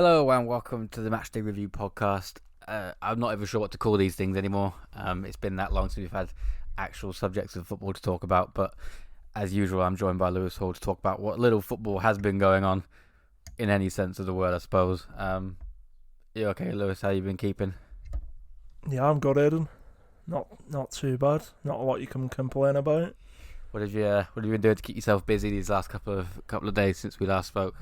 Hello and welcome to the MatchDay Review Podcast. I'm not even sure what to call these things anymore. It's been that long since we've had actual subjects of football to talk about, but as usual, I'm joined by Lewis Hall to talk about what little football has been going on, in any sense of the word, I suppose. You okay, Lewis? How you been keeping? Yeah, I'm good, Aiden. Not too bad. Not a lot you can complain about. What have you been doing to keep yourself busy these last couple of days since we last spoke?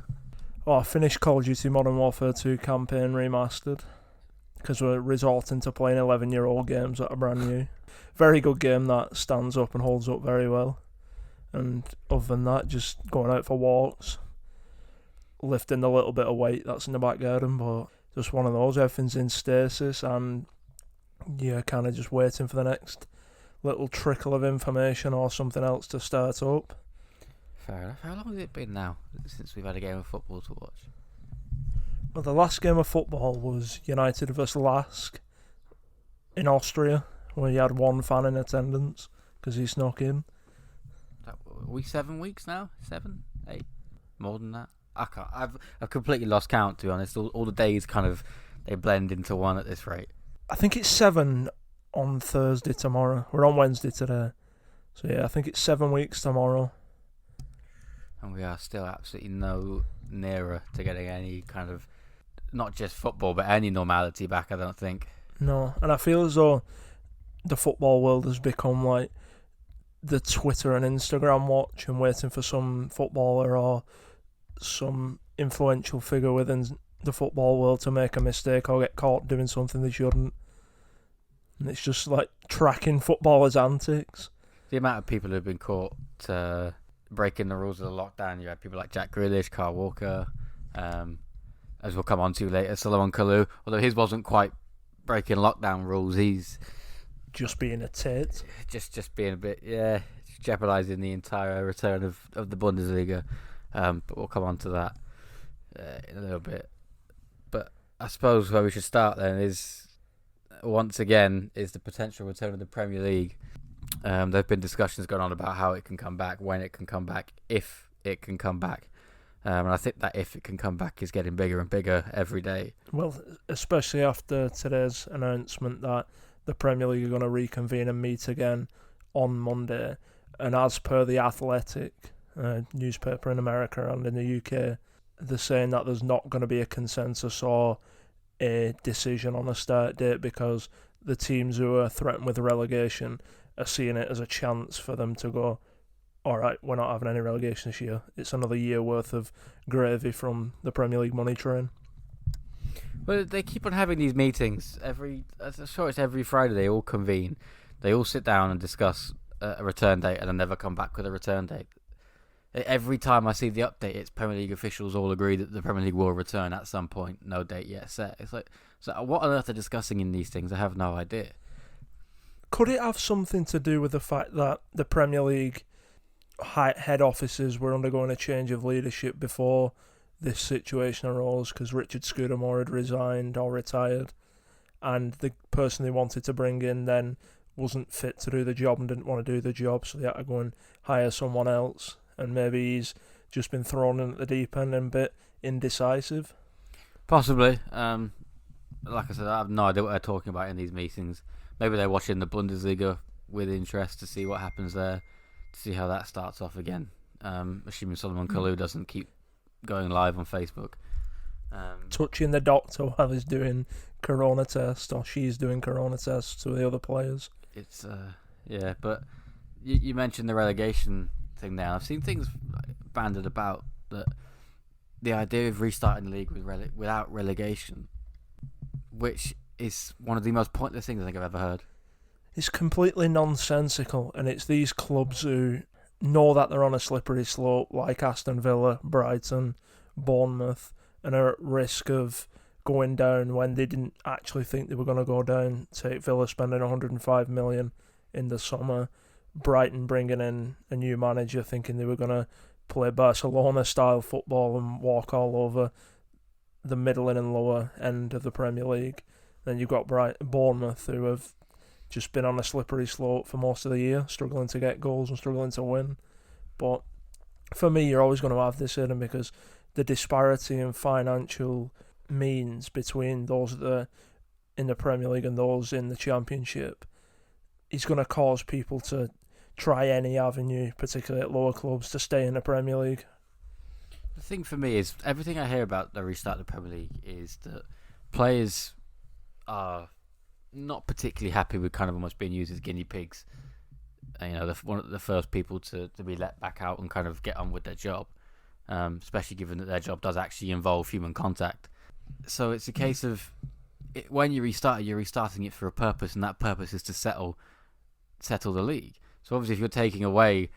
Well, I finished Call of Duty Modern Warfare 2 campaign remastered because we're resorting to playing 11-year-old games that are brand new. Very good game that stands up and holds up very well. And other than that, just going out for walks, lifting the little bit of weight that's in the back garden, but just one of those. Everything's in stasis and you're kind of just waiting for the next little trickle of information or something else to start up. Fair enough. How long has it been now since we've had a game of football to watch? Well, the last game of football was United vs Lask in Austria, where you had one fan in attendance because he snuck in. Are we 7 weeks now? 7? 8? More than that? I can't. I've completely lost count, to be honest. All the days they blend into one at this rate. I think it's 7 on Thursday tomorrow. We're on Wednesday today. So yeah, I think it's 7 weeks tomorrow. And we are still absolutely no nearer to getting any kind of, not just football, but any normality back, I don't think. No, and I feel as though the football world has become like the Twitter and Instagram watch and waiting for some footballer or some influential figure within the football world to make a mistake or get caught doing something they shouldn't. And it's just like tracking footballers' antics. The amount of people who've been caught breaking the rules of the lockdown. You had people like Jack Grealish, Kyle Walker, as we'll come on to later, Soloman Kalou, although his wasn't quite breaking lockdown rules. He's just being a tit. Just being a bit, jeopardising the entire return of the Bundesliga. But we'll come on to that in a little bit. But I suppose where we should start then is, once again, is the potential return of the Premier League. There have been discussions going on about how it can come back, when it can come back, if it can come back. And I think that if it can come back is getting bigger and bigger every day. Well, especially after today's announcement that the Premier League are going to reconvene and meet again on Monday. And as per The Athletic, newspaper in America and in the UK, they're saying that there's not going to be a consensus or a decision on a start date because the teams who are threatened with relegation are seeing it as a chance for them to go, all right, we're not having any relegation this year. It's another year worth of gravy from the Premier League money train. Well, they keep on having these meetings. It's every Friday they all convene. They all sit down and discuss a return date and then never come back with a return date. Every time I see the update, it's Premier League officials all agree that the Premier League will return at some point. No date yet set. It's like, so what on earth are discussing in these things? I have no idea. Could it have something to do with the fact that the Premier League head offices were undergoing a change of leadership before this situation arose because Richard Scudamore had resigned or retired and the person they wanted to bring in then wasn't fit to do the job and didn't want to do the job, so they had to go and hire someone else, and maybe he's just been thrown in at the deep end and a bit indecisive? Possibly. Like I said, I have no idea what they're talking about in these meetings. Maybe they're watching the Bundesliga with interest to see what happens there, to see how that starts off again. Assuming Soloman Kalou doesn't keep going live on Facebook. Touching the doctor while he's doing corona tests, or she's doing corona tests to the other players. It's, but you mentioned the relegation thing there. I've seen things banded about that the idea of restarting the league without relegation, which is one of the most pointless things I think I've ever heard. It's completely nonsensical, and it's these clubs who know that they're on a slippery slope, like Aston Villa, Brighton, Bournemouth, and are at risk of going down when they didn't actually think they were going to go down. Take Villa spending 105 million in the summer, Brighton bringing in a new manager thinking they were going to play Barcelona-style football and walk all over the middle and lower end of the Premier League. Then you've got Bournemouth, who have just been on a slippery slope for most of the year, struggling to get goals and struggling to win. But for me, you're always going to have this in them because the disparity in financial means between those that are in the Premier League and those in the Championship is going to cause people to try any avenue, particularly at lower clubs, to stay in the Premier League. The thing for me is, everything I hear about the restart of the Premier League is that players are not particularly happy with kind of almost being used as guinea pigs. One of the first people to be let back out and kind of get on with their job, especially given that their job does actually involve human contact. So it's a case of, when you restart it, you're restarting it for a purpose, and that purpose is to settle the league. So obviously, if you're taking away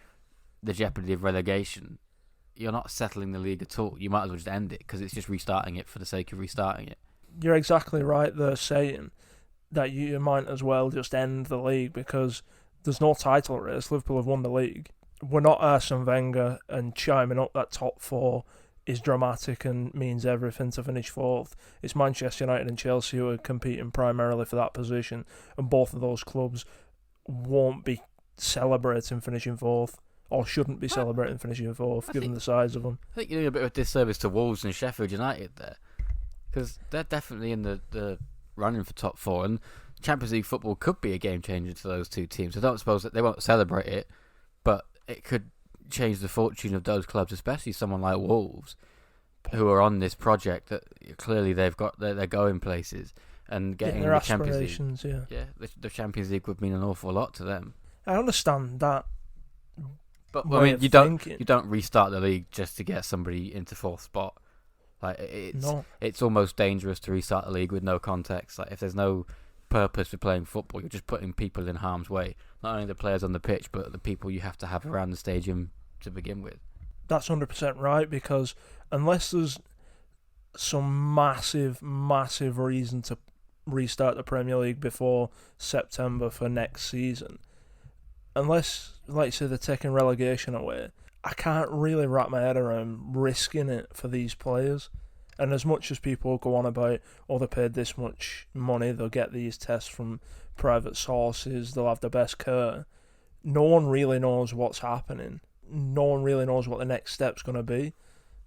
the jeopardy of relegation, you're not settling the league at all. You might as well just end it, because it's just restarting it for the sake of restarting it. You're exactly right there saying that you might as well just end the league, because there's no title race. Liverpool have won the league. We're not Arsene Wenger, and chiming up that top four is dramatic and means everything to finish fourth. It's Manchester United and Chelsea who are competing primarily for that position, and both of those clubs won't be celebrating finishing fourth, or shouldn't be celebrating finishing fourth, given the size of them. I think you're doing a bit of a disservice to Wolves and Sheffield United there, because they're definitely in the running for top four, and Champions League football could be a game changer to those two teams. I don't suppose that they won't celebrate it, but it could change the fortune of those clubs, especially someone like Wolves, who are on this project that clearly they're going places, and getting their the Champions aspirations. League. Yeah, the Champions League would mean an awful lot to them. I understand that, but way I mean, of you thinking. don't restart the league just to get somebody into fourth spot. Like it's almost dangerous to restart the league with no context. Like, if there's no purpose for playing football, you're just putting people in harm's way. Not only the players on the pitch, but the people you have to have around the stadium to begin with. That's 100% right, because unless there's some massive, massive reason to restart the Premier League before September for next season, unless, like you say, they're taking relegation away, I can't really wrap my head around risking it for these players. And as much as people go on about, they paid this much money, they'll get these tests from private sources, they'll have the best care, no one really knows what's happening. No one really knows what the next step's going to be,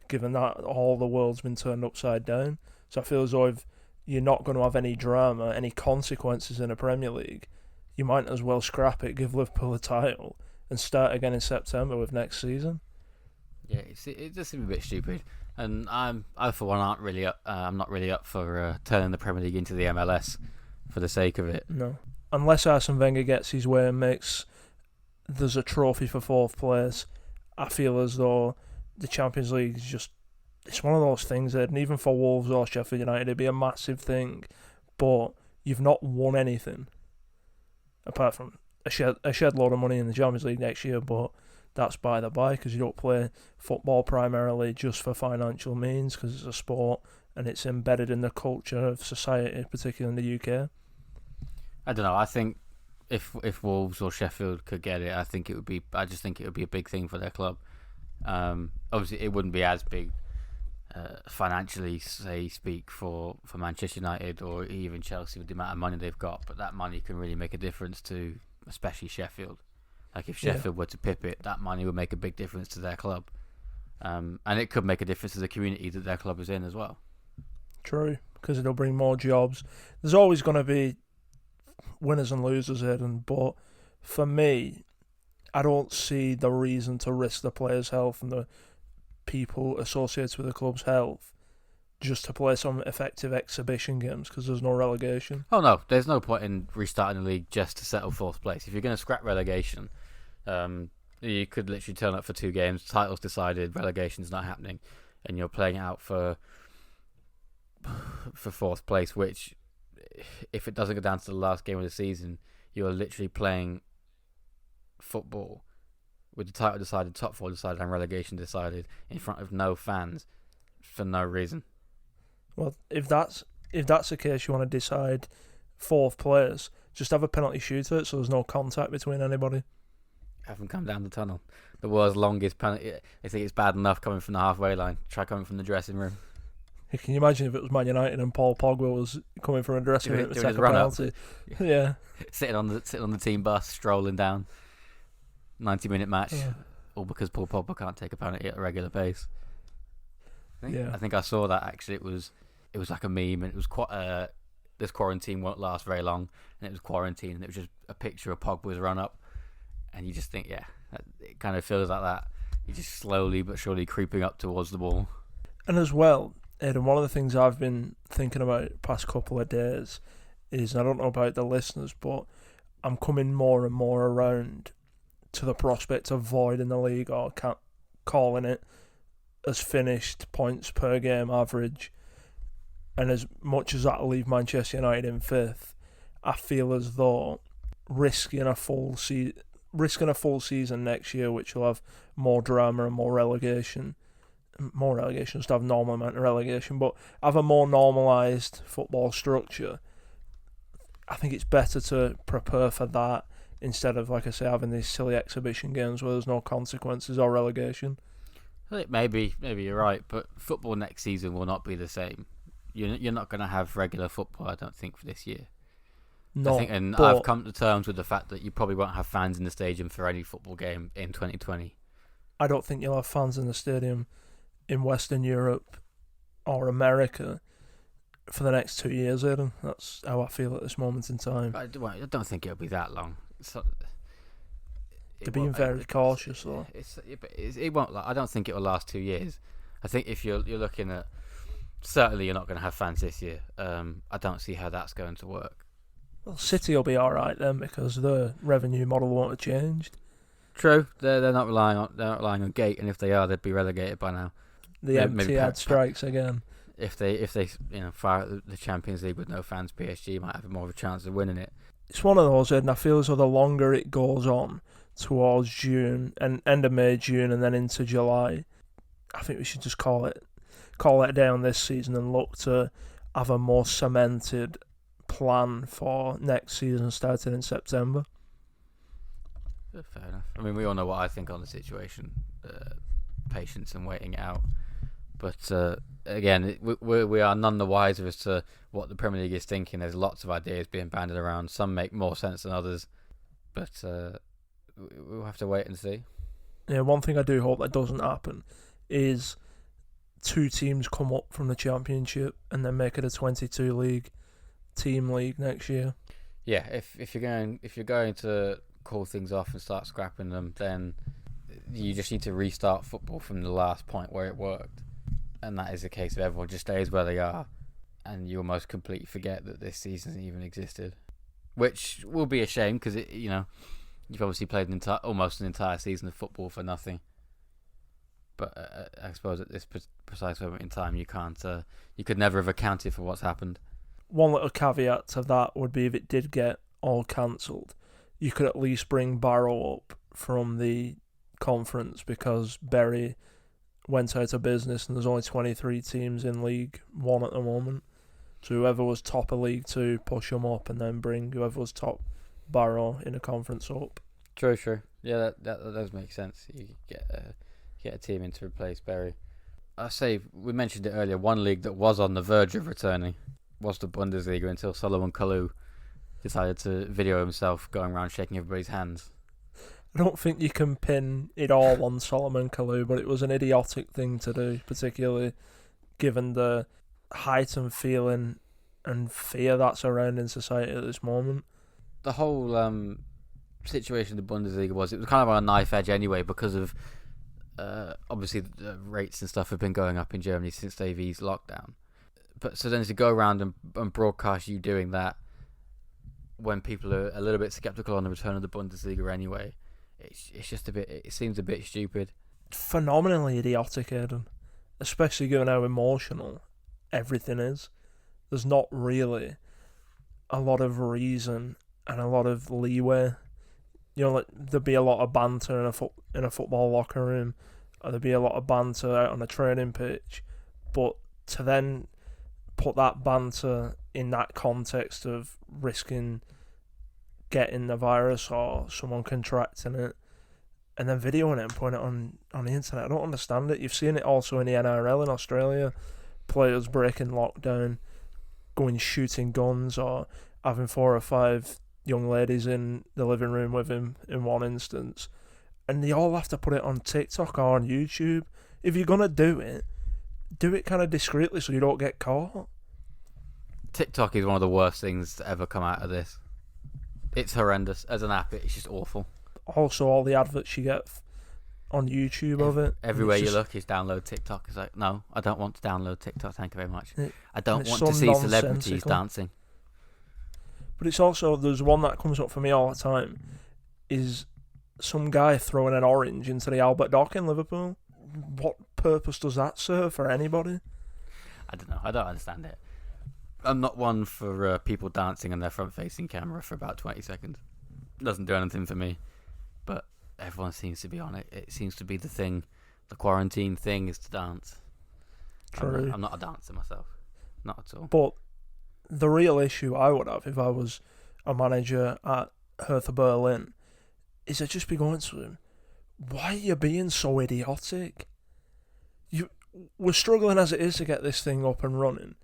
given that all the world's been turned upside down. So I feel as though if you're not going to have any drama, any consequences in a Premier League, you might as well scrap it, give Liverpool a title, and start again in September with next season. Yeah, it does seem a bit stupid, and I for one I'm not really up for turning the Premier League into the MLS for the sake of it. No, unless Arsene Wenger gets his way and there's a trophy for fourth place, I feel as though the Champions League is just, it's one of those things that, and even for Wolves or Sheffield United, it'd be a massive thing, but you've not won anything apart from a shed load of money in the Champions League next year, but that's by the by, because you don't play football primarily just for financial means, because it's a sport and it's embedded in the culture of society, particularly in the UK. I don't know. I think if Wolves or Sheffield could get it, I just think it would be a big thing for their club. Obviously, it wouldn't be as big financially, speak for Manchester United or even Chelsea with the amount of money they've got, but that money can really make a difference to, especially Sheffield. Like, if Sheffield were to pip it, that money would make a big difference to their club, and it could make a difference to the community that their club is in as well. True, because it'll bring more jobs. There's always going to be winners and losers, Aidan, but for me, I don't see the reason to risk the players' health and the people associated with the club's health just to play some effective exhibition games, because there's no relegation. Oh no, there's no point in restarting the league just to settle fourth place. If you're going to scrap relegation, you could literally turn up for 2 games, titles decided, relegation's not happening, and you're playing it out for fourth place, which, if it doesn't go down to the last game of the season, you're literally playing football with the title decided, top 4 decided, and relegation decided in front of no fans for no reason. Well, if that's the case, you want to decide fourth place, just have a penalty shootout so there's no contact between anybody. Have them come down the tunnel. The world's longest penalty. I think it's bad enough coming from the halfway line. Try coming from the dressing room. Can you imagine if it was Man United and Paul Pogba was coming from a dressing room to take a penalty? Yeah. Sitting on the team bus, strolling down. 90-minute match, all because Paul Pogba can't take a penalty at a regular pace. I think I saw that, actually. It was it was like a meme, and it was quite this quarantine won't last very long, and it was quarantine, and it was just a picture of Pogba's run up, and you just think, yeah, it kind of feels like that. You're just slowly but surely creeping up towards the ball. And as well, Aidan, one of the things I've been thinking about the past couple of days is, and I don't know about the listeners, but I'm coming more and more around to the prospect of voiding the league, or calling it as finished points per game average. And as much as that'll leave Manchester United in fifth, I feel as though risking a full season next year, which will have more drama and more relegation just have normal amount of relegation, but have a more normalised football structure. I think it's better to prepare for that instead of, like I say, having these silly exhibition games where there's no consequences or relegation. I think maybe you're right, but football next season will not be the same. You're not going to have regular football, I don't think, for this year. No, I think, and I've come to terms with the fact that you probably won't have fans in the stadium for any football game in 2020. I don't think you'll have fans in the stadium in Western Europe or America for the next 2 years, Aidan. That's how I feel at this moment in time. I don't think it'll be that long. They're being very cautious, though. It won't. I don't think it will last 2 years. I think if you're looking at, certainly you're not going to have fans this year. I don't see how that's going to work. Well, City will be all right then because the revenue model won't have changed. True, they're not relying on gate, and if they are, they'd be relegated by now. The Etihad strikes again. If they fire out the Champions League with no fans, PSG might have more of a chance of winning it. It's one of those, and I feel as though the longer it goes on towards June and end of May, June, and then into July, I think we should just call it down this season and look to have a more cemented plan for next season starting in September. Fair enough. I mean, we all know what I think on the situation. Patience and waiting it out. But again, we are none the wiser as to what the Premier League is thinking. There's lots of ideas being banded around. Some make more sense than others. But we'll have to wait and see. Yeah, one thing I do hope that doesn't happen is 2 teams come up from the Championship and then make it a 22 team league next year. Yeah, if you're going to call things off and start scrapping them, then you just need to restart football from the last point where it worked. And that is the case of everyone just stays where they are, and you almost completely forget that this season even existed, which will be a shame because you've obviously played almost an entire season of football for nothing. But I suppose at this precise moment in time, you could never have accounted for what's happened. One little caveat to that would be if it did get all cancelled, you could at least bring Barrow up from the conference because Bury went out of business and there's only 23 teams in League 1 at the moment. So whoever was top of League 2, push them up and then bring whoever was top Barrow in a conference up. True. Yeah, that does make sense. You get a team in to replace Bury. I say, we mentioned it earlier, one league that was on the verge of returning was the Bundesliga until Soloman Kalou decided to video himself going around shaking everybody's hands. I don't think you can pin it all on Soloman Kalou, but it was an idiotic thing to do, particularly given the heightened feeling and fear that's surrounding society at this moment. The whole situation in the Bundesliga it was kind of on a knife edge anyway because of obviously the rates and stuff have been going up in Germany since they've eased lockdown. But so then to go around and broadcast you doing that when people are a little bit sceptical on the return of the Bundesliga anyway, it's just it seems a bit stupid. Phenomenally idiotic, Aidan. Especially given how emotional everything is. There's not really a lot of reason and a lot of leeway. Like there'd be a lot of banter in a football locker room, or there'd be a lot of banter out on a training pitch, but to then put that banter in that context of risking getting the virus or someone contracting it, and then videoing it and putting it on the internet, I don't understand it. You've seen it also in the NRL in Australia, players breaking lockdown, going shooting guns, or having 4 or 5 young ladies in the living room with him in one instance, and they all have to put it on TikTok or on YouTube. If you're gonna do it kind of discreetly so you don't get caught. TikTok is one of the worst things to ever come out of this. It's horrendous as an app. It's just awful. Also, all the adverts you get on YouTube of it. Everywhere you look is download TikTok. It's like, no, I don't want to download TikTok. Thank you very much. I don't want to see celebrities dancing. But it's also, there's one that comes up for me all the time, is some guy throwing an orange into the Albert Dock in Liverpool. What purpose does that serve for anybody? I don't know. I don't understand it. I'm not one for people dancing on their front-facing camera for about 20 seconds. Doesn't do anything for me. But everyone seems to be on it. It seems to be the thing. The quarantine thing is to dance. True. I'm not a dancer myself. Not at all. But the real issue I would have if I was a manager at Hertha Berlin is I'd just be going to him, why are you being so idiotic? We're struggling as it is to get this thing up and running.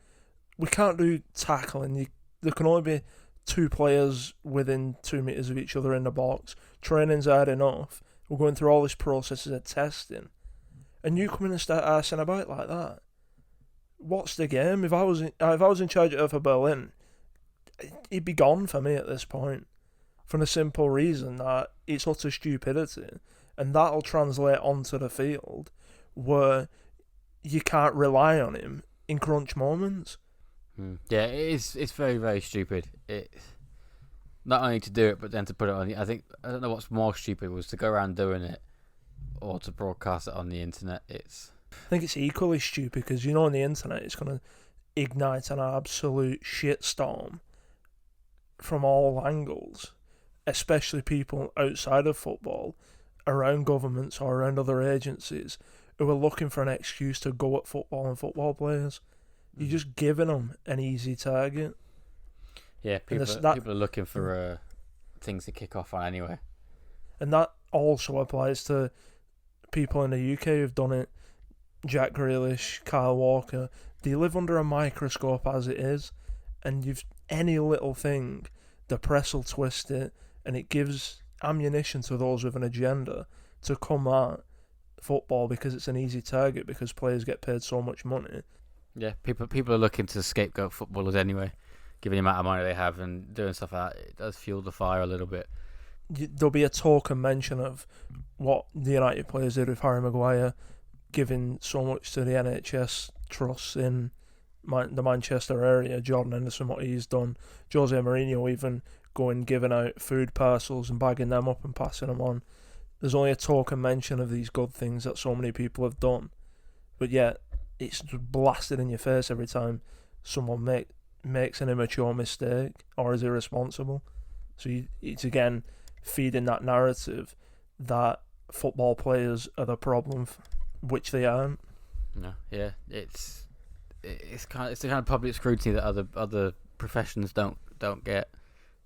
We can't do tackling. There can only be 2 players within 2 meters of each other in the box. Training's hard enough. We're going through all these processes of testing. And you come in and start arsing about like that. What's the game? If I was in charge of Hertha Berlin, he'd be gone for me at this point. For the simple reason that it's utter stupidity. And that'll translate onto the field where you can't rely on him in crunch moments. Yeah, it's very, very stupid. Not only to do it, but then to put it on. I don't know what's more stupid was to go around doing it, or to broadcast it on the internet. I think it's equally stupid because on the internet it's going to ignite an absolute shitstorm from all angles, especially people outside of football, around governments or around other agencies who are looking for an excuse to go at football and football players. You're just giving them an easy target. Yeah, people are looking for things to kick off on anyway. And that also applies to people in the UK who've done it. Jack Grealish, Kyle Walker. They live under a microscope as it is. And any little thing, the press will twist it. And it gives ammunition to those with an agenda to come at football because it's an easy target because players get paid so much money. Yeah, people are looking to scapegoat footballers anyway, given the amount of money they have and doing stuff like that. It does fuel the fire a little bit. There'll be a token mention of what the United players did with Harry Maguire, giving so much to the NHS trusts in the Manchester area. Jordan Henderson, what he's done. Jose Mourinho even going giving out food parcels and bagging them up and passing them on. There's only a token mention of these good things that so many people have done. But yet, it's blasted in your face every time someone makes an immature mistake or is irresponsible. So it's again feeding that narrative that football players are the problem, which they aren't. No, yeah, it's the kind of public scrutiny that other professions don't get,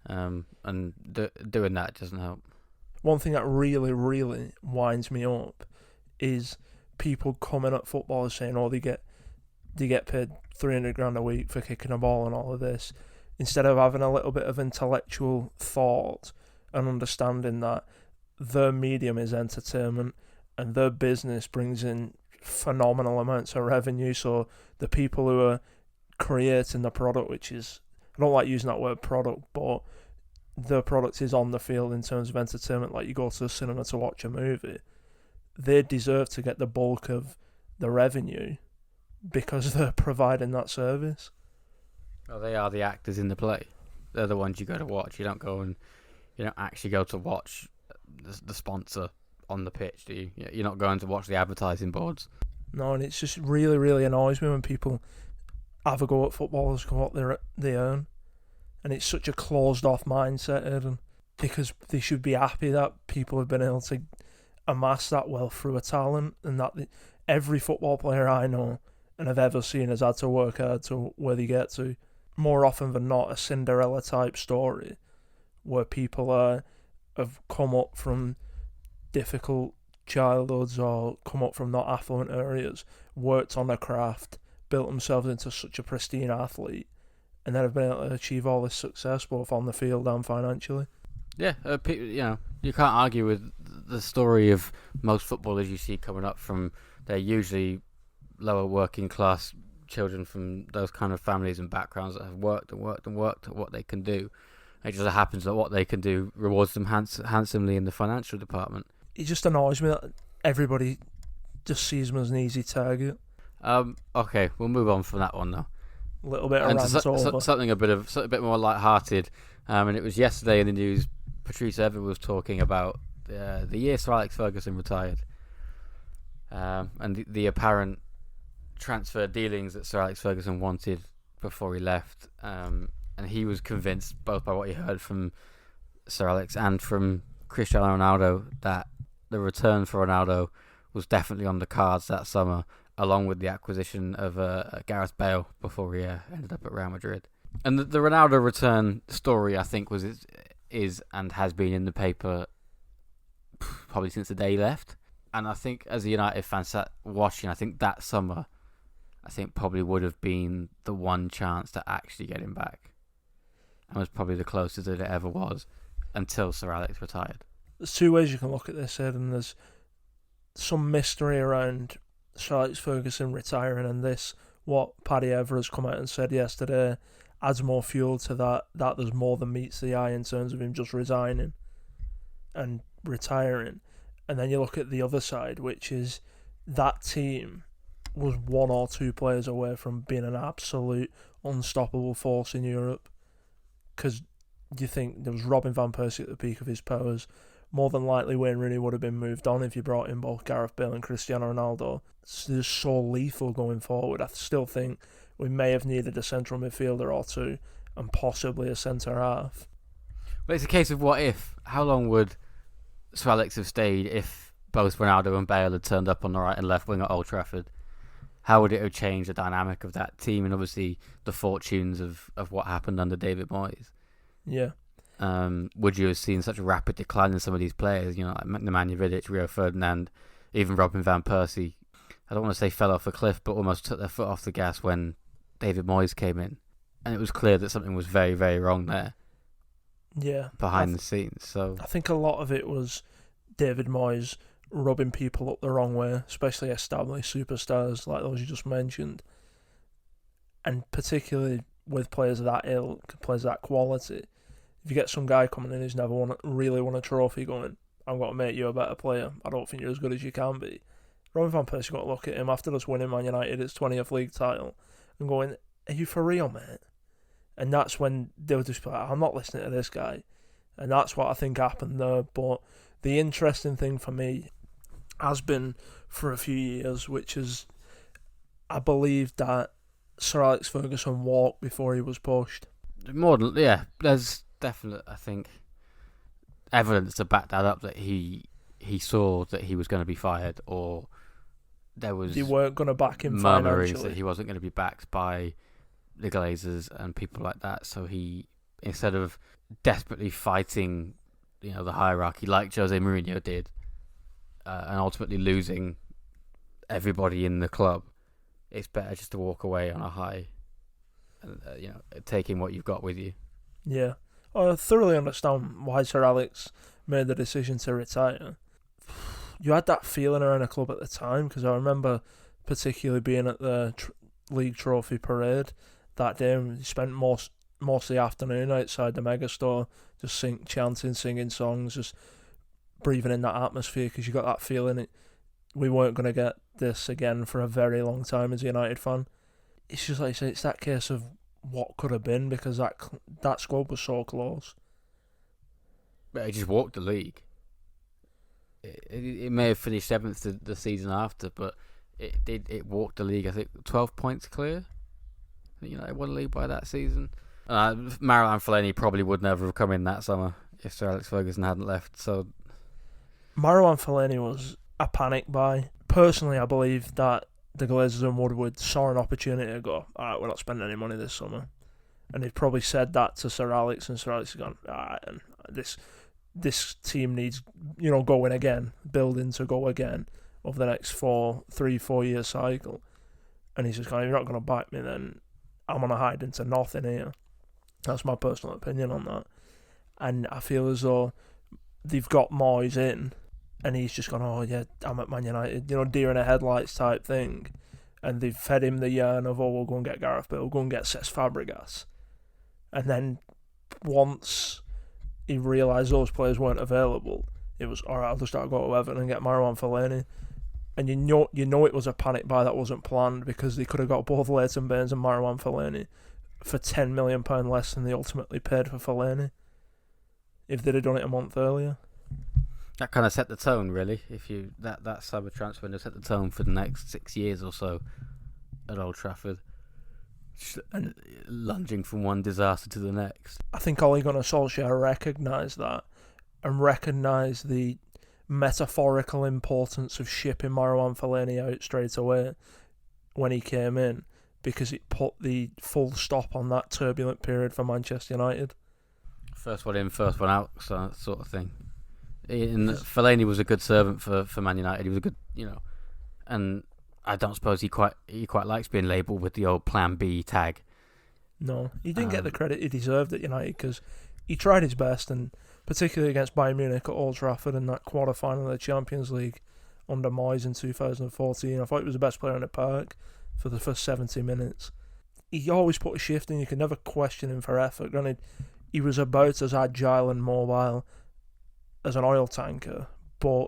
and doing that doesn't help. One thing that really, really winds me up is people coming at footballers saying, "Oh, they get paid 300 grand a week for kicking a ball and all of this," instead of having a little bit of intellectual thought and understanding that their medium is entertainment and their business brings in phenomenal amounts of revenue. So the people who are creating the product, which is, I don't like using that word product, but the product is on the field in terms of entertainment, like you go to the cinema to watch a movie, they deserve to get the bulk of the revenue because they're providing that service. Well, they are the actors in the play. They're the ones you go to watch. You don't actually go to watch the sponsor on the pitch, do you? You're not going to watch the advertising boards. No, and it's just really, really annoys me when people have a go at footballers for what they earn. And it's such a closed-off mindset, Aaron, because they should be happy that people have been able to amass that wealth through a talent, and that every football player I know and have ever seen has had to work hard to where they get to. More often than not, a Cinderella-type story where people have come up from difficult childhoods or come up from not affluent areas, worked on a craft, built themselves into such a pristine athlete, and then have been able to achieve all this success both on the field and financially. Yeah, you can't argue with the story of most footballers you see coming up from. They're usually lower working class children from those kind of families and backgrounds that have worked and worked and worked at what they can do. It just happens that what they can do rewards them handsomely in the financial department. It just annoys me that everybody just sees him as an easy target. Okay, we'll move on from that one now. A little bit of And rant over. something a bit more light-hearted. And it was yesterday in the news. Patrice Evra was talking about the year Sir Alex Ferguson retired, and the apparent transfer dealings that Sir Alex Ferguson wanted before he left. And he was convinced, both by what he heard from Sir Alex and from Cristiano Ronaldo, that the return for Ronaldo was definitely on the cards that summer, along with the acquisition of Gareth Bale before he ended up at Real Madrid. And the Ronaldo return story, I think, is and has been in the paper probably since the day he left. And I think as a United fan sat watching, I think that summer, I think probably would have been the one chance to actually get him back. And was probably the closest that it ever was until Sir Alex retired. There's two ways you can look at this, Ed, and there's some mystery around Sir Alex Ferguson retiring, and this, what Paddy Evra has come out and said yesterday, adds more fuel to that there's more than meets the eye in terms of him just resigning and retiring. And then you look at the other side, which is that team was one or two players away from being an absolute unstoppable force in Europe. Because you think there was Robin Van Persie at the peak of his powers. More than likely Wayne Rooney would have been moved on if you brought in both Gareth Bale and Cristiano Ronaldo. It's just so lethal going forward. I still think we may have needed a central midfielder or two and possibly a centre half. But it's a case of what if. How long would Sir Alex have stayed if both Ronaldo and Bale had turned up on the right and left wing at Old Trafford? How would it have changed the dynamic of that team and obviously the fortunes of what happened under David Moyes? Yeah. Would you have seen such a rapid decline in some of these players, like Nemanja Vidic, Rio Ferdinand, even Robin Van Persie? I don't want to say fell off a cliff, but almost took their foot off the gas when David Moyes came in. And it was clear that something was very, very wrong there. Yeah. Behind the scenes. So I think a lot of it was David Moyes rubbing people up the wrong way, especially established superstars like those you just mentioned. And particularly with players of that ilk, players of that quality, if you get some guy coming in who's never really won a trophy going, I'm going to make you a better player, I don't think you're as good as you can be. Robin Van Persie got to look at him after us winning Man United its 20th league title and going, are you for real, mate? And that's when they were just like, I'm not listening to this guy. And that's what I think happened there. But the interesting thing for me has been for a few years, which is I believe that Sir Alex Ferguson walked before he was pushed. More than, yeah, there's definite, I think, evidence to back that up that he saw that he was going to be fired, or there was they weren't going to back him murmurings financially. that he wasn't going to be backed by the Glazers and people like that. So he, instead of desperately fighting, the hierarchy like Jose Mourinho did, and ultimately losing everybody in the club, it's better just to walk away on a high, and taking what you've got with you. Yeah, I thoroughly understand why Sir Alex made the decision to retire. You had that feeling around the club at the time, because I remember particularly being at the league trophy parade that day. We spent most of the afternoon outside the megastore, just chanting, singing songs, just breathing in that atmosphere, because you got that feeling we weren't going to get this again for a very long time as a United fan. It's just like you say, it's that case of what could have been, because that squad was so close. But he just walked the league. It may have finished 7th the season after, but it walked the league. I think 12 points clear. United won the league by that season. Marouane Fellaini probably would never have come in that summer if Sir Alex Ferguson hadn't left. So Marouane Fellaini was a panic buy. Personally, I believe that the Glazers and Woodward saw an opportunity to go, alright, we're not spending any money this summer. And they've probably said that to Sir Alex, and Sir Alex has gone, alright, and this team needs, going again, building to go again over the next 3-4 year cycle. And he's just going, if you're not going to back me, then I'm going to hide into nothing here. That's my personal opinion on that. And I feel as though they've got Moyes in, and he's just gone, oh yeah, I'm at Man United, deer in the headlights type thing. and they've fed him the yarn of, we'll go and get Gareth Bale, we'll go and get Cesc Fabregas. And then once he realised those players weren't available, it was, all right, I'll just go to Everton and get Marouane Fellaini. And you know it was a panic buy that wasn't planned, because they could have got both Leighton Baines and Marouane Fellaini for £10 million less than they ultimately paid for Fellaini if they'd have done it a month earlier. That kind of set the tone, really. If you that summer transfer window set the tone for the next 6 years or so at Old Trafford, and lunging from one disaster to the next. I think Ole Gunnar Solskjaer recognised that, and recognised the metaphorical importance of shipping Marouane Fellaini out straight away when he came in, because it put the full stop on that turbulent period for Manchester United. First one in, first one out, sort of thing. And Fellaini was a good servant for Man United. He was a good, and I don't suppose he quite likes being labelled with the old Plan B tag. No, he didn't get the credit he deserved at United, because he tried his best, and particularly against Bayern Munich at Old Trafford in that quarter-final of the Champions League under Moyes in 2014. I thought he was the best player in the park for the first 70 minutes. He always put a shift in. You could never question him for effort. Granted, he was about as agile and mobile as an oil tanker, but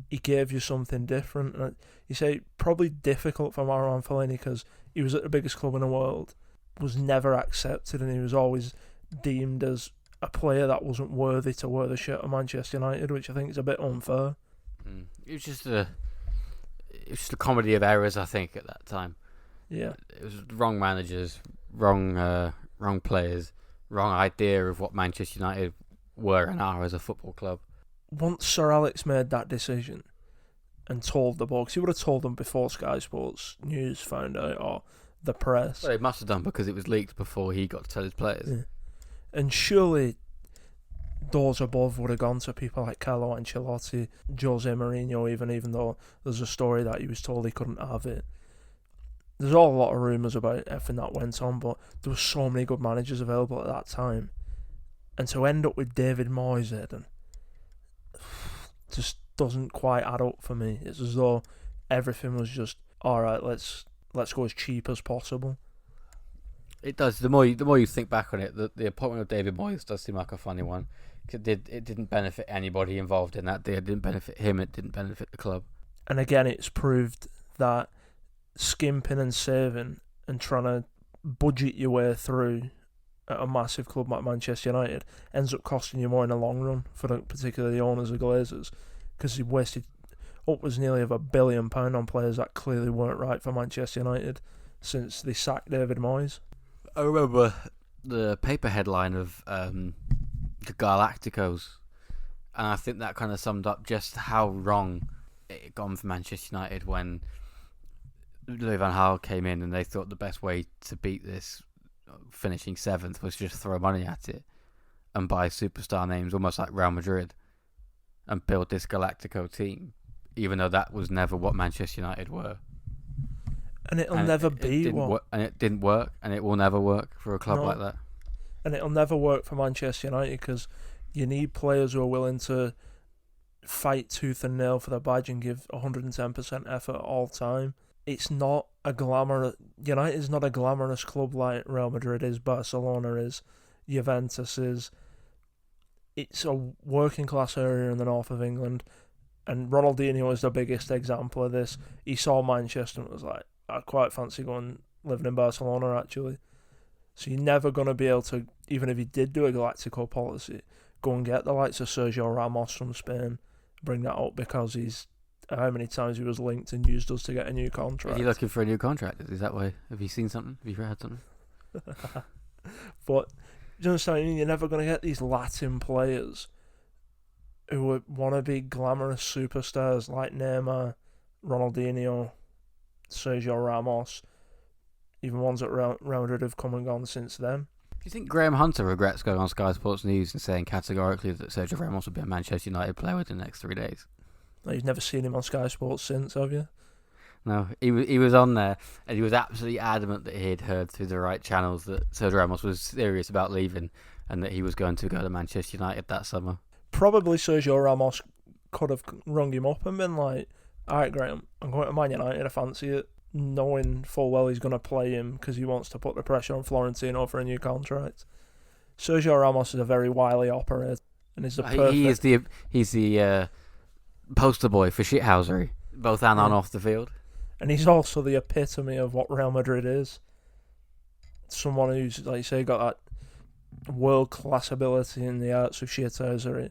he gave you something different. And you say probably difficult for Marouane Fellaini, because he was at the biggest club in the world, was never accepted, and he was always deemed as a player that wasn't worthy to wear the shirt of Manchester United, which I think is a bit unfair. It was just a comedy of errors, I think, at that time. Yeah, it was wrong managers, wrong players, wrong idea of what Manchester United were and are as a football club. Once Sir Alex made that decision and told the box, he would have told them before Sky Sports News found out, or the press. Well, he must have done, because it was leaked before he got to tell his players. Yeah. And surely those above would have gone to people like Carlo Ancelotti, Jose Mourinho, even though there's a story that he was told he couldn't have it. There's all a lot of rumours about everything that went on, but there were so many good managers available at that time. And to end up with David Moyes, Eden, just doesn't quite add up for me. It's as though everything was just, alright, let's go as cheap as possible. It does. The more you think back on it, the appointment of David Moyes does seem like a funny one. It didn't benefit anybody involved in that. It didn't benefit him. It didn't benefit the club. And again, it's proved that skimping and saving and trying to budget your way through at a massive club like Manchester United ends up costing you more in the long run, for particularly the owners of Glazers, because he wasted upwards nearly of £1 billion on players that clearly weren't right for Manchester United since they sacked David Moyes. I remember the paper headline of the Gaalacticos, and I think that kind of summed up just how wrong it had gone for Manchester United when Louis van Gaal came in, and they thought the best way to beat this, finishing 7th, was just throw money at it and buy superstar names almost like Real Madrid and build this Galactico team, even though that was never what Manchester United were. And it'll never be what... And it didn't work, and it will never work for a club like that. And it'll never work for Manchester United, because you need players who are willing to fight tooth and nail for their badge and give 110% effort all time. It's not a glamorous... United's not a glamorous club like Real Madrid is, Barcelona is, Juventus is. It's a working class area in the north of England, and Ronaldinho is the biggest example of this. He saw Manchester and was like, I quite fancy going living in Barcelona, actually. So you're never going to be able to, even if he did do a Galactico policy, go and get the likes of Sergio Ramos from Spain, bring that up, because he's how many times he was linked and used us to get a new contract. Is he looking for a new contract? Is that way? Have you seen something? Have you heard something? But you understand, you're never going to get these Latin players who would want to be glamorous superstars like Neymar, Ronaldinho, Sergio Ramos, even ones that Real Madrid have come and gone since then. Do you think Graham Hunter regrets going on Sky Sports News and saying categorically that Sergio Ramos will be a Manchester United player within the next 3 days? You've never seen him on Sky Sports since, have you? No, he was on there, and he was absolutely adamant that he had heard through the right channels that Sergio Ramos was serious about leaving and that he was going to go to Manchester United that summer. Probably Sergio Ramos could have rung him up and been like, alright Graham, I'm going to Man United, I fancy it. knowing full well he's going to play him because he wants to put the pressure on Florentino for a new contract. Sergio Ramos is a very wily operator, and is the perfect... He's the poster boy for shithousery, both on and off the field. And he's also the epitome of what Real Madrid is. Someone who's, like you say, got that world-class ability in the arts of shithousery,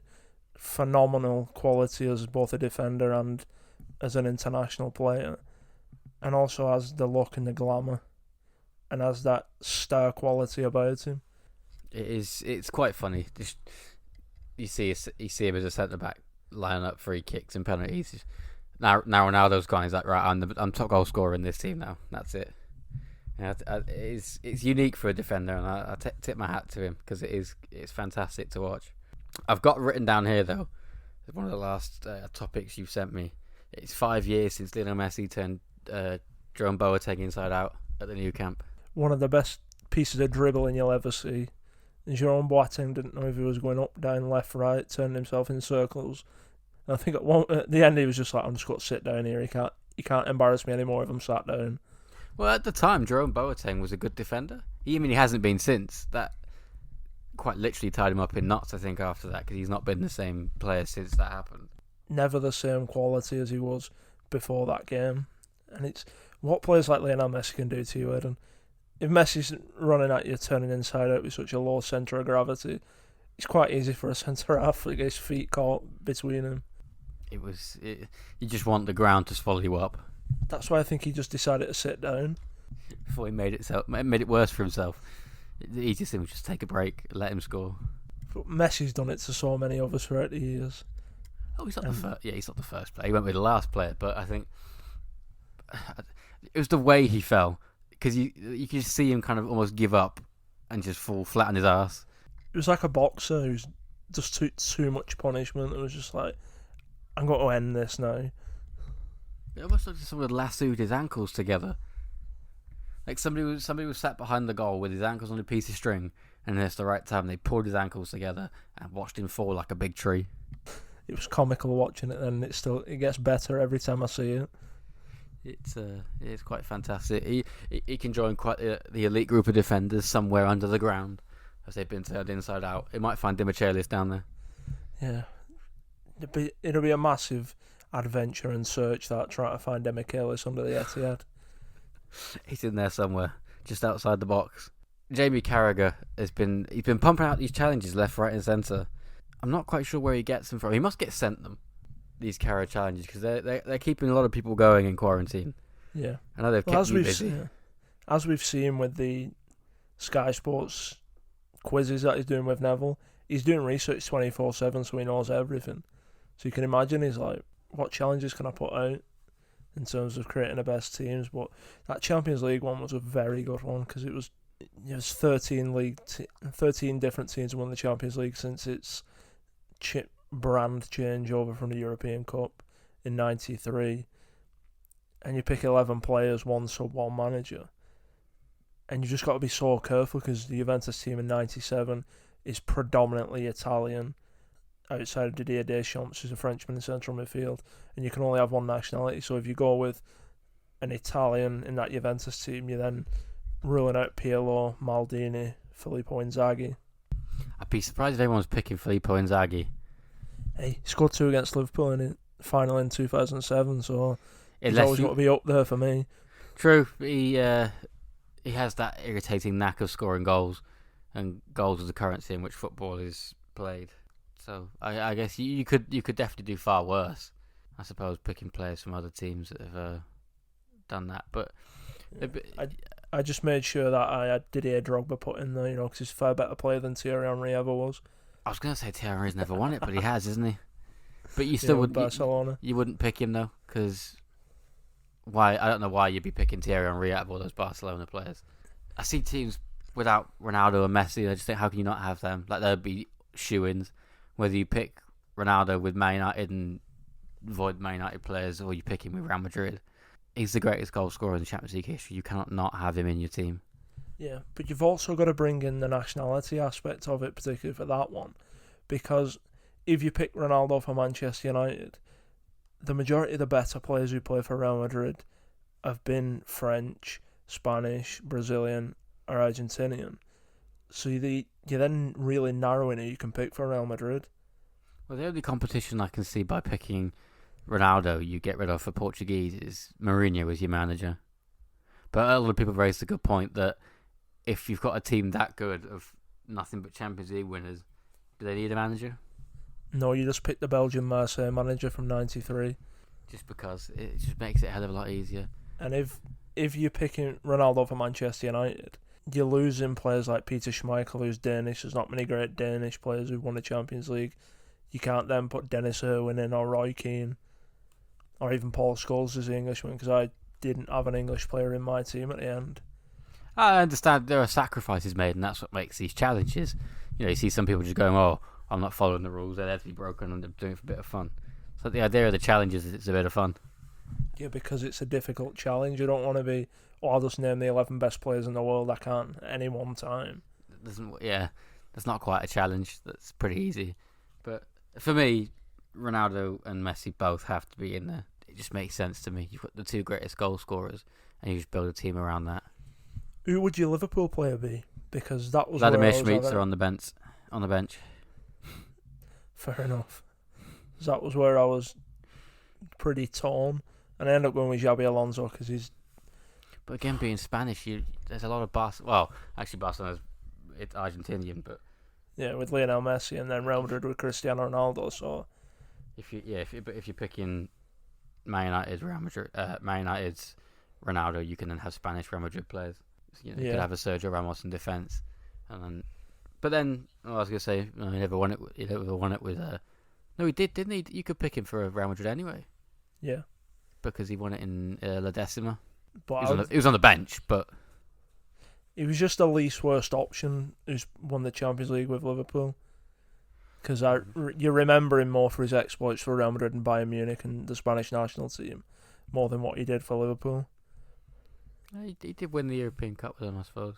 phenomenal quality as both a defender and as an international player, and also has the look and the glamour, and has that star quality about him. It's quite funny. You see him as a centre back lining up free kicks and penalties. Now Ronaldo's gone. He's like, right, I'm top goal scorer in this team now. That's it. It's unique for a defender, and I tip my hat to him because it's fantastic to watch. I've got written down here though, one of the last topics you've sent me. It's 5 years since Lionel Messi turned Jerome Boateng inside out at the new camp. One of the best pieces of dribbling you'll ever see. Jerome Boateng didn't know if he was going up, down, left, right, turned himself in circles. And I think at the end he was just like, I'm just going to sit down here. You can't embarrass me anymore if I'm sat down. Well, at the time, Jerome Boateng was a good defender. He hasn't been since. That quite literally tied him up in knots, I think, after that, because he's not been the same player since that happened. Never the same quality as he was before that game. And it's what players like Lionel Messi can do to you, Eden. If Messi's running at you, turning inside out with such a low centre of gravity, it's quite easy for a centre-half to get his feet caught between him. You just want the ground to swallow you up. That's why I think he just decided to sit down. Before he made it worse for himself. The easiest thing was just take a break, let him score. But Messi's done it to so many of us throughout the years. Oh, he's not the first. Yeah, he's not the first player. He went with the last player, but I think it was the way he fell, because you could just see him kind of almost give up and just fall flat on his ass. It was like a boxer who's just too much punishment. It was just like, I'm going to end this now. It almost looked like someone had lassoed his ankles together. Like somebody was sat behind the goal with his ankles on a piece of string, and at the right time they pulled his ankles together and watched him fall like a big tree. It was comical watching it, and it gets better every time I see it. It's quite fantastic. He can join quite the elite group of defenders somewhere under the ground, as they've been turned inside out. It might find Dimichelis down there. Yeah, it'll be a massive adventure and search that, trying to find Demichelis under the Etihad. He's in there somewhere, just outside the box. Jamie Carragher he's been pumping out these challenges left, right, and centre. I'm not quite sure where he gets them from. He must get sent them, these Carragher challenges, because they're keeping a lot of people going in quarantine. Yeah, I know they've kept you busy. As we've seen with the Sky Sports quizzes that he's doing with Neville, he's doing research 24/7, so he knows everything. So you can imagine he's like, what challenges can I put out in terms of creating the best teams? But that Champions League one was a very good one, because it was 13 different teams won the Champions League since its brand changeover from the European Cup in '93, and you pick 11 players, one sub, one manager, and you just got to be so careful, because the Juventus team in '97 is predominantly Italian, outside of Didier Deschamps, who's a Frenchman in central midfield, and you can only have one nationality. So if you go with an Italian in that Juventus team, you're then ruling out Pirlo, Maldini, Filippo Inzaghi. I'd be surprised if everyone's picking Filippo Inzaghi. Hey, he scored 2 against Liverpool in the final in 2007, so he's always got to be up there for me. True, he has that irritating knack of scoring goals, and goals is the currency in which football is played. So I guess you could definitely do far worse, I suppose, picking players from other teams that have done that. But I just made sure that I had Didier Drogba put in there, because he's a far better player than Thierry Henry ever was. I was going to say Thierry Henry's never won it, but he has, isn't he? But you still wouldn't. Barcelona. You wouldn't pick him though, because why? I don't know why you'd be picking Thierry Henry out of all those Barcelona players. I see teams without Ronaldo and Messi. I just think, how can you not have them? Like, they'd be shoo-ins. Whether you pick Ronaldo with Man United and avoid Man United players, or you pick him with Real Madrid, he's the greatest goal scorer in the Champions League history. You cannot not have him in your team. Yeah, but you've also got to bring in the nationality aspect of it, particularly for that one, because if you pick Ronaldo for Manchester United, the majority of the better players who play for Real Madrid have been French, Spanish, Brazilian, or Argentinian. So you're then really narrowing who you can pick for Real Madrid. Well, the only competition I can see by picking Ronaldo you get rid of for Portuguese is Mourinho as your manager. But a lot of people raised a good point that if you've got a team that good of nothing but Champions League winners, do they need a manager? No, you just pick the Belgian Marseille manager from '93. Just because it just makes it a hell of a lot easier. And if you're picking Ronaldo for Manchester United, you're losing players like Peter Schmeichel, who's Danish. There's not many great Danish players who've won the Champions League. You can't then put Dennis Irwin in, or Roy Keane, or even Paul Scholes as the Englishman, because I didn't have an English player in my team at the end. I understand there are sacrifices made, and that's what makes these challenges. You see some people just going, "Oh, I'm not following the rules. They're there to be broken, and I'm doing it for a bit of fun." So the idea of the challenge is it's a bit of fun. Yeah, because it's a difficult challenge. You don't want to be, I'll just name the 11 best players in the world I can at any one time. That's not quite a challenge. That's pretty easy. But for me, Ronaldo and Messi both have to be in there. It just makes sense to me. You've got the two greatest goal scorers, and you just build a team around that. Who would your Liverpool player be? Because that was Vladimir Šmíča on the bench. Fair enough. That was where I was pretty torn, and I ended up going with Xabi Alonso because he's. But again, being Spanish, there's a lot of Well, actually, Barcelona's it's Argentinian, but yeah, with Lionel Messi, and then Real Madrid with Cristiano Ronaldo. So if you're picking Man United's Ronaldo, you can then have Spanish Real Madrid players. You could have a Sergio Ramos in defence, and then I was gonna say he never won it. He never won it with. No, he did, didn't he? You could pick him for Real Madrid anyway. Yeah, because he won it in La Decima. But he was on the bench, but he was just the least worst option who's won the Champions League with Liverpool. Because you remember him more for his exploits for Real Madrid and Bayern Munich and the Spanish national team, more than what he did for Liverpool. He did win the European Cup with them, I suppose.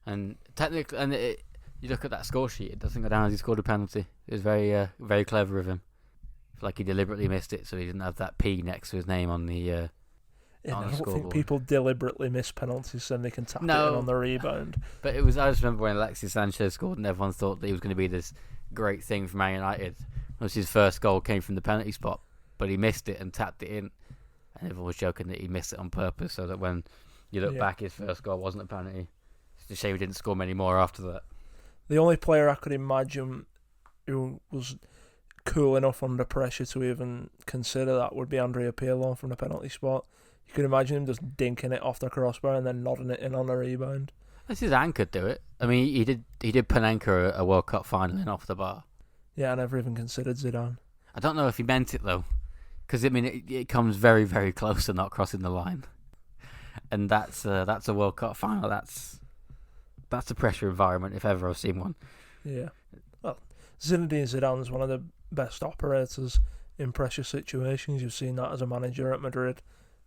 And technically, you look at that score sheet, it doesn't go down as he scored a penalty. It was very, very clever of him. I feel like he deliberately missed it, so he didn't have that P next to his name on the. I don't think people deliberately miss penalties so they can tap it in on the rebound. But it was. I just remember when Alexis Sanchez scored, and everyone thought that he was going to be this great thing for Man United. It was his first goal came from the penalty spot, but he missed it and tapped it in. And everyone was joking that he missed it on purpose, so that when you look back, his first goal wasn't a penalty. It's a shame he didn't score many more after that. The only player I could imagine who was cool enough under pressure to even consider that would be Andrea Pirlo from the penalty spot. You could imagine him just dinking it off the crossbar and then nodding it in on a rebound. Zidane could do it. I mean, he did Panenka a World Cup final in off the bar. Yeah, I never even considered Zidane. I don't know if he meant it though, because I mean it comes very, very close to not crossing the line, and that's a World Cup final. That's a pressure environment if ever I've seen one. Yeah. Well, Zinedine Zidane's one of the best operators in pressure situations. You've seen that as a manager at Madrid,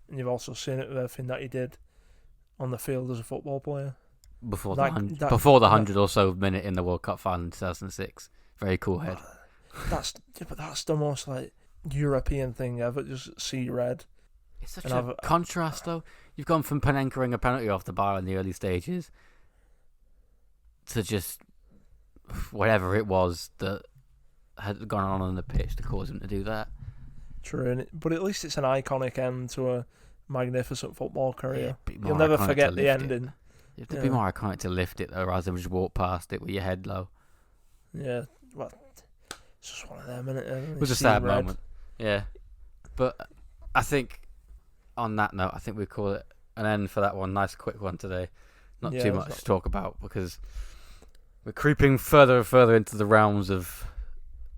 and you've also seen it with everything that he did on the field as a football player. Before the 100 or so minute in the World Cup final in 2006. Very cool head. That's the most like European thing ever. Just see red. It's such a contrast though. You've gone from Panenka-ing a penalty off the bar in the early stages to just whatever it was that had gone on the pitch to cause him to do that. True, but at least it's an iconic end to a magnificent football career. You'll never forget the ending. You have to be more iconic to lift it though, rather than just walk past it with your head low. Yeah, well, it's just one of them, isn't it? It was a sad moment. Yeah, but I think on that note, I think we call it an end for that one. Nice quick one today. Not too much to talk about because we're creeping further and further into the realms of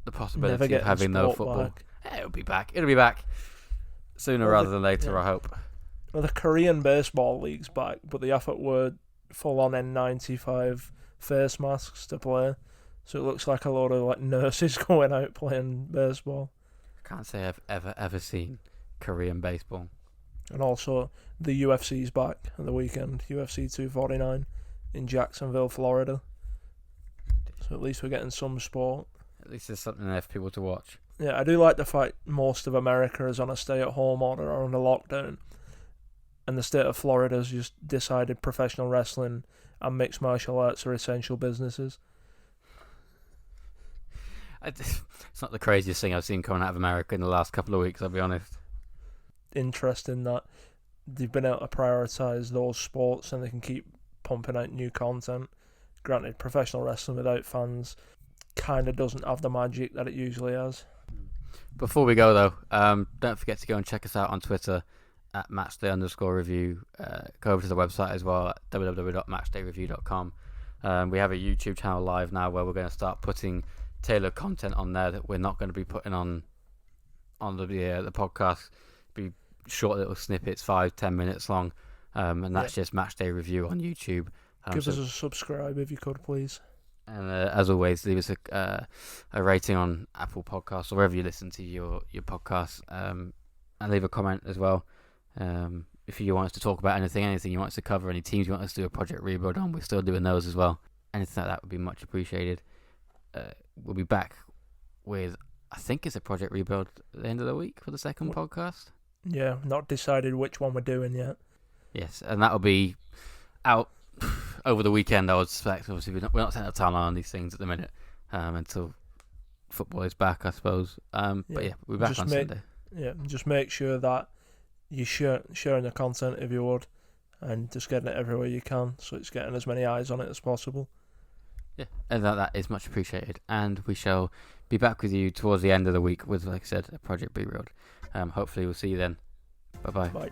the possibility of having no football. It'll be back. It'll be back sooner rather than later, I hope. Well, the Korean baseball league's back, but the effort were full-on N95 face masks to play. So it looks like a lot of like nurses going out playing baseball. I can't say I've ever seen Korean baseball. And also, the UFC's back at the weekend. UFC 249 in Jacksonville, Florida. So at least we're getting some sport. At least there's something there for people to watch. Yeah, I do like the fact most of America is on a stay-at-home order or on a lockdown. and the state of Florida's just decided professional wrestling and mixed martial arts are essential businesses. It's not the craziest thing I've seen coming out of America in the last couple of weeks, I'll be honest. Interesting that they've been able to prioritise those sports and they can keep pumping out new content. Granted, professional wrestling without fans kind of doesn't have the magic that it usually has. Before we go, though, don't forget to go and check us out on Twitter at MatchDay_review. Go over to the website as well at www.matchdayreview.com. We have a YouTube channel live now where we're going to start putting tailored content on there that we're not going to be putting on the podcast. Be short little snippets, 5-10 minutes long, and that's just Matchday Review on YouTube. Give us a subscribe if you could, please. And as always, leave us a rating on Apple Podcasts or wherever you listen to your podcasts, and leave a comment as well. If you want us to talk about anything you want us to cover, any teams you want us to do a project rebuild on, we're still doing those as well. Anything like that would be much appreciated. We'll be back with, I think it's a project rebuild at the end of the week for the second podcast. Yeah, not decided which one we're doing yet. Yes, and that'll be out over the weekend, I would suspect. Obviously, we're not setting a timeline on these things at the minute until football is back, I suppose. But yeah, we'll be back on Sunday. Yeah, just make sure that you're sharing the content if you would, and just getting it everywhere you can, so it's getting as many eyes on it as possible. Yeah, and that is much appreciated. And we shall be back with you towards the end of the week with, like I said, a project rebuild. Hopefully we'll see you then. Bye-bye. Bye.